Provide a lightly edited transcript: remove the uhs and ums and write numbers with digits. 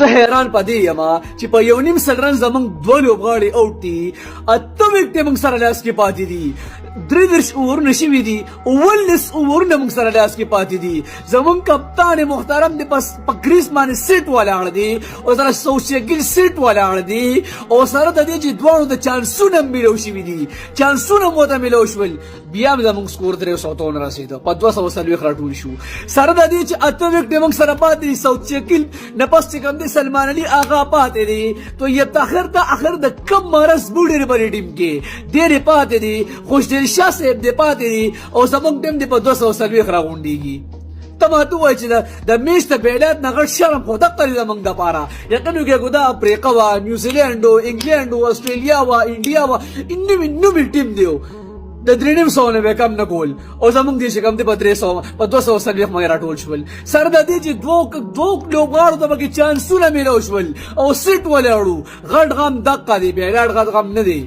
زه حیران پدې یم چې په یو نیم سل زمونږ دوه لوبغاړي اوټ دي، اته وکټې موږ سره لاس کې پاتې دي، 33 اوورونه شوي دي، 19 اوورونه موږ سره لاس کې پاتې دي. زمونږ کپتان محترم دی په کریس باندې سیټ ولاړ دی او سره سوچګل سیټ ولاړ دی او سره د دې چې دواړو د چانسونه ملو شوي دي، چانسونه مو ته ملو شول، بیا هم زمونږ سکور 300 رسېده، په 240 راټول شو. سره د دې چې اته وکټې موږ سره پاتې دي، سوچګل نه پس چې کوم دی سلمان علي آغا پاتې دی، تو یہ آخر د کم مرض بوډې په ټیم کې ډېرې پاتې دي، خوشدل شاه صاحب دې پاتې دي او زمونږ ټیم دې په 240 راغونډېږي. ته ماته ووایه چې د میچ د بیلات نه غټ شرم خو دغه دی زمونږ دپاره. یقین وکړئ که دا افریقا وه، نیوزیلینډ و، انګلینډ و، اسټرالیا وه، انډیا وه، نومې ټیم دی د 390 نه به کم نه کول او زمونږ دی چې کم دی په 240 باندې راټول شول. سره د دې چې دوه لوبغاړو ته پکې چانسونه میلاو شول او سیټ ولاړو. غټ غم دقه دی، بیا غټ غم نه دی.